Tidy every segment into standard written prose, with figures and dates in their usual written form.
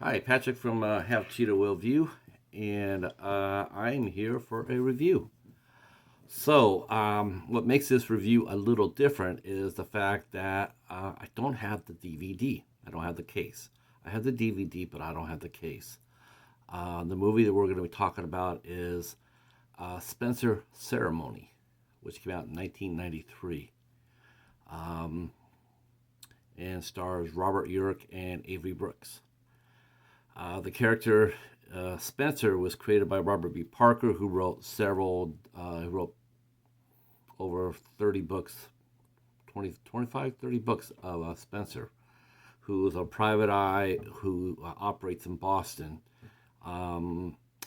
Hi, Patrick from Have Cheetah Will View, and I'm here for a review. What makes this review a little different is the fact that I don't have the DVD. I don't have the case. I have the DVD, but I don't have the case. The movie that we're going to be talking about is Spenser Ceremony, which came out in 1993, and stars Robert Urich and Avery Brooks. The character Spenser was created by RobertBParker, who wrote who wrote over 30 books, 20, 25, 30 books of Spenser, who is a private eye who operates in Boston.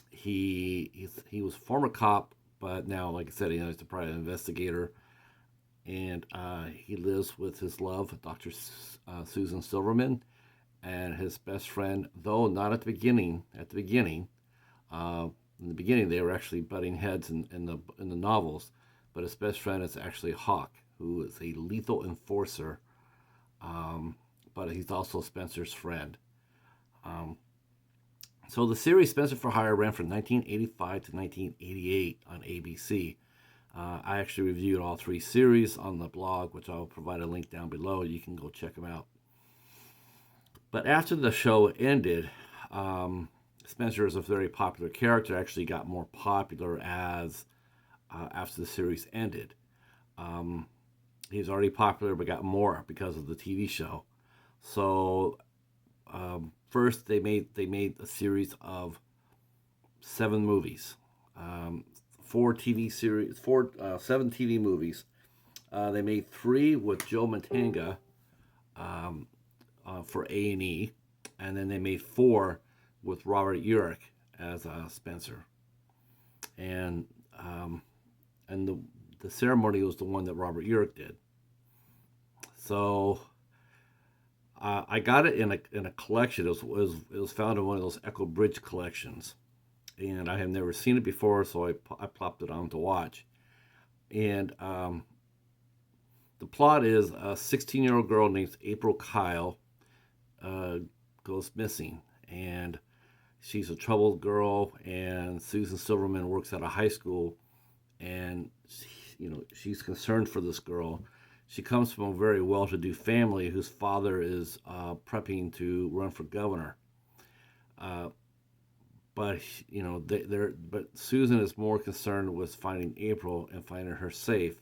He was a former cop, but now, like I said, he's a private investigator, and he lives with his love, Dr. Susan Silverman, and his best friend, though not at the beginning. Uh, in the beginning, they were actually butting heads in the novels, but his best friend is actually Hawk, who is a lethal enforcer, but he's also Spenser's friend. Um, so the series Spenser for Hire ran from 1985 to 1988 on ABC. I actually reviewed all three series on the blog, which I'll provide a link down below. You can go check them out. But after the show ended, Spenser is a very popular character. Actually, got more popular as after the series ended. Um, he's already popular, but got more because of the TV show. So first, they made a series of 7 movies, um, 7 TV movies. They made 3 with Joe Montanga, um, for A&E, and then they made 4 with Robert Urich as Spenser, and um, and the ceremony was the one that Robert Urich did. So I got it in a collection. It was found in one of those Echo Bridge collections, and I have never seen it before, so I plopped it on to watch. And the plot is a 16-year-old girl named April Kyle uh, goes missing, and she's a troubled girl. And Susan Silverman works at a high school, and she's concerned for this girl. She comes from a very well-to-do family whose father is prepping to run for governor. Uh, but but Susan is more concerned with finding April and finding her safe.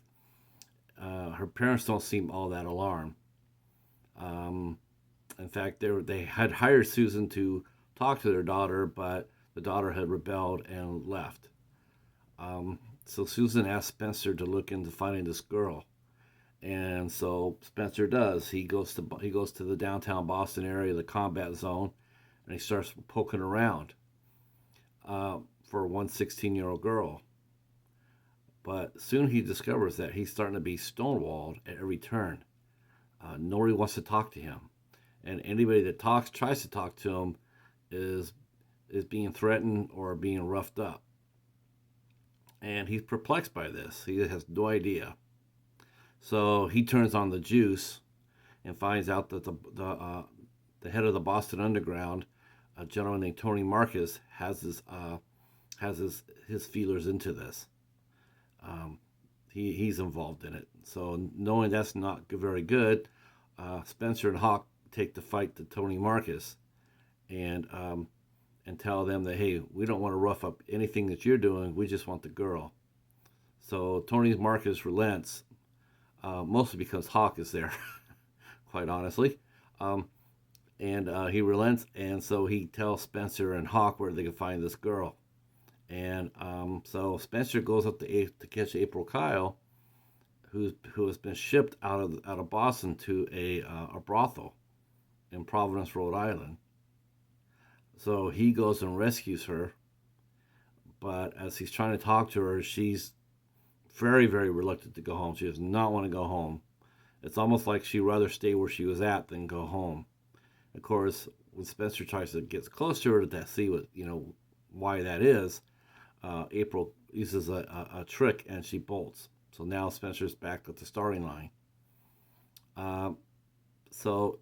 Her parents don't seem all that alarmed. Um, In fact, they had hired Susan to talk to their daughter, but the daughter had rebelled and left. So Susan asked Spenser to look into finding this girl, and so Spenser does. He goes to the downtown Boston area, the combat zone, and he starts poking around for one 16-year-old girl. But soon he discovers that he's starting to be stonewalled at every turn. Nobody wants to talk to him, and anybody that tries to talk to him, is is being threatened or being roughed up. And he's perplexed by this. He has no idea. So he turns on the juice and finds out that the head of the Boston Underground, a gentleman named Tony Marcus, has his feelers into this. Um, he's involved in it. So knowing that's not very good, Spenser and Hawk take the fight to Tony Marcus, and tell them that, hey, we don't want to rough up anything that you're doing. We just want the girl. So Tony Marcus relents, mostly because Hawk is there, quite honestly. Um, and he relents, and so he tells Spenser and Hawk where they can find this girl. And so Spenser goes up to catch April Kyle, who has been shipped out of Boston to a brothel in Providence, Rhode Island. So he goes and rescues her, but as he's trying to talk to her, she's very, very reluctant to go home. She does not want to go home. It's almost like she'd rather stay where she was at than go home. Of course, when Spenser tries to get close to her to see why that is, April uses a trick and she bolts. So now Spenser's back at the starting line. Um, so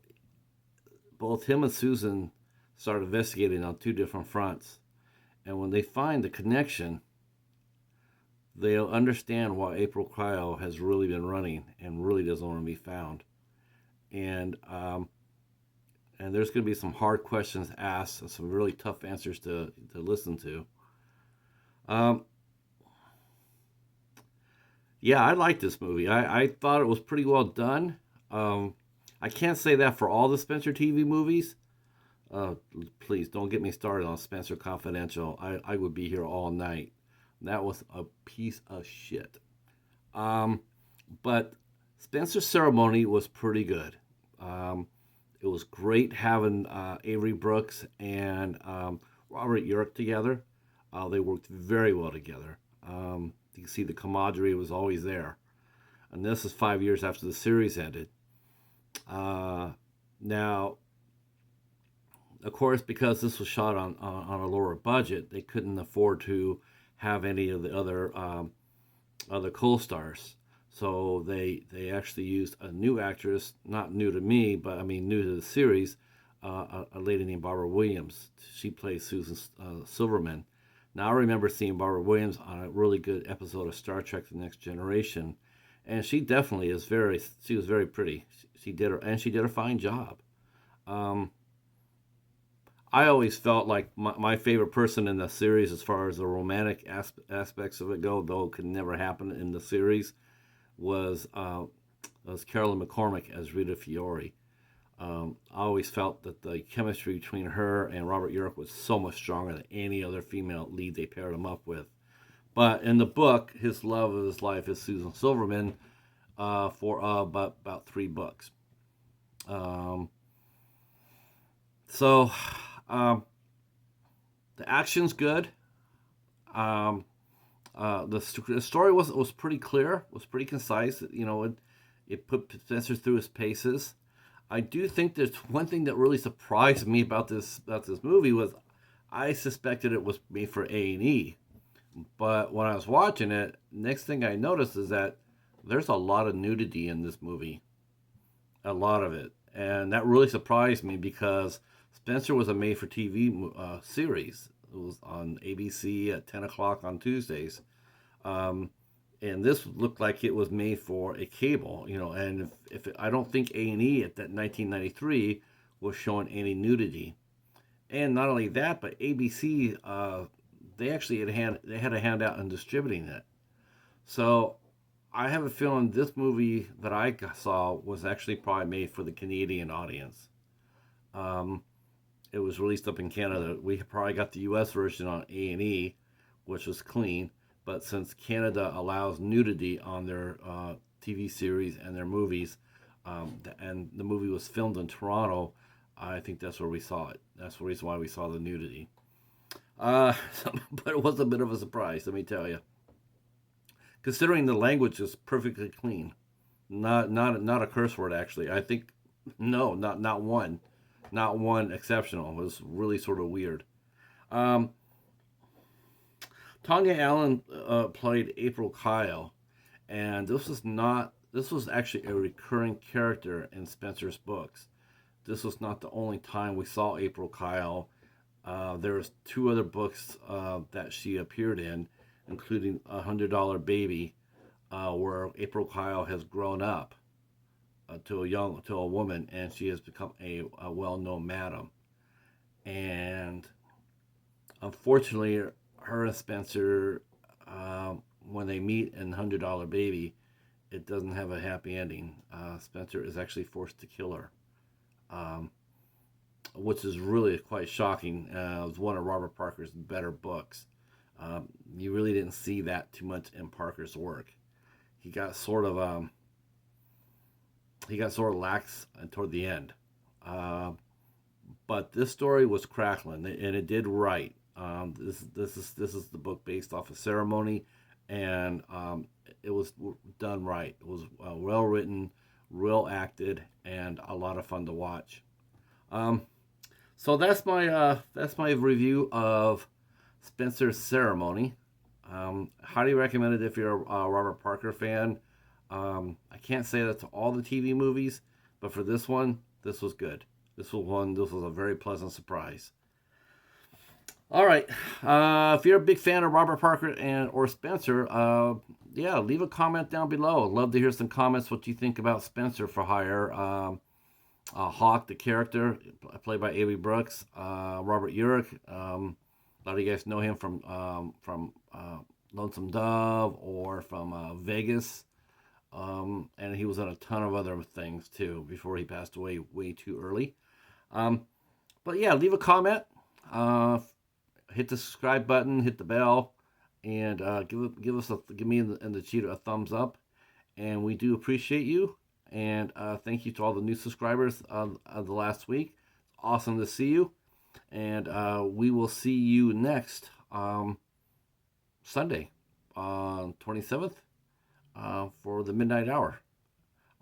both him and Susan start investigating on two different fronts. And when they find the connection, they'll understand why April Kyle has really been running and really doesn't want to be found. And and there's going to be some hard questions asked and some really tough answers to listen to. Um, yeah, I like this movie. I thought it was pretty well done. I can't say that for all the Spenser TV movies. Uh, Please don't get me started on Spenser Confidential. I would be here all night. That was a piece of shit. Um, but Spenser's Ceremony was pretty good. Um, it was great having Avery Brooks and Robert Urich together. They worked very well together. You can see the camaraderie was always there. And this is 5 years after the series ended. Now, of course, because this was shot on a lower budget, they couldn't afford to have any of the other co-stars. So they actually used a new actress, not new to me, but I mean new to the series, a lady named Barbara Williams. She plays Susan Silverman. Now I remember seeing Barbara Williams on a really good episode of Star Trek: The Next Generation, and she definitely is very. She was very pretty. She did a fine job. Um, I always felt like my favorite person in the series, as far as the romantic aspects of it go, though it could never happen in the series, was Carolyn McCormick as Rita Fiore. I always felt that the chemistry between her and Robert Urich was so much stronger than any other female lead they paired him up with. But in the book, his love of his life is Susan Silverman for about 3 books. Um, so the action's good. Um, the story was pretty clear, was pretty concise. It put Spenser through his paces. I do think there's one thing that really surprised me about this movie was I suspected it was made for A&E, but when I was watching it, next thing I noticed is that there's a lot of nudity in this movie, a lot of it, and that really surprised me because Spenser was a made-for-TV series. It was on ABC at 10 o'clock on Tuesdays. Um, and this looked like it was made for a cable, and I don't think A&E at that 1993 was showing any nudity. And not only that, but ABC, they actually they had a hand out in distributing it. So I have a feeling this movie that I saw was actually probably made for the Canadian audience. Um, it was released up in Canada. We probably got the U.S. version on A&E, which was clean. But since Canada allows nudity on their TV series and their movies, and the movie was filmed in Toronto, I think that's where we saw it. That's the reason why we saw the nudity. Uh, but it was a bit of a surprise, let me tell you. Considering the language is perfectly clean, not a curse word actually. I think no, not one exceptional. It was really sort of weird. Um, Tanya Allen played April Kyle, and this was actually a recurring character in Spenser's books. This was not the only time we saw April Kyle. There's 2 other books that she appeared in, including $100 Baby, where April Kyle has grown up to a woman, and she has become a well-known madam. And unfortunately, her and Spenser, when they meet in $100 Baby, it doesn't have a happy ending. Spenser is actually forced to kill her, um, which is really quite shocking. It was one of Robert Parker's better books. You really didn't see that too much in Parker's work. He got sort of lax toward the end. Uh, but this story was crackling, and it did right. This is the book based off of Ceremony, and it was done right. It was well written, well acted, and a lot of fun to watch. Um, so that's my review of Spenser's Ceremony. Highly recommend it if you're a Robert Parker fan. I can't say that to all the TV movies, but for this one, this was good. This was a very pleasant surprise. All right. If you're a big fan of Robert Parker and or Spenser, yeah, leave a comment down below. I'd love to hear some comments what you think about Spenser for hire. Hawk, the character, played by Avery Brooks. Robert Urich. A lot of you guys know him from Lonesome Dove or from Vegas. And he was in a ton of other things too before he passed away way too early. But yeah, leave a comment. Hit the subscribe button, hit the bell, and give me and the Cheetah a thumbs up. And we do appreciate you. And thank you to all the new subscribers of the last week. Awesome to see you. And we will see you next Sunday on 27th for the midnight hour.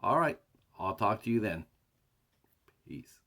All right. I'll talk to you then. Peace.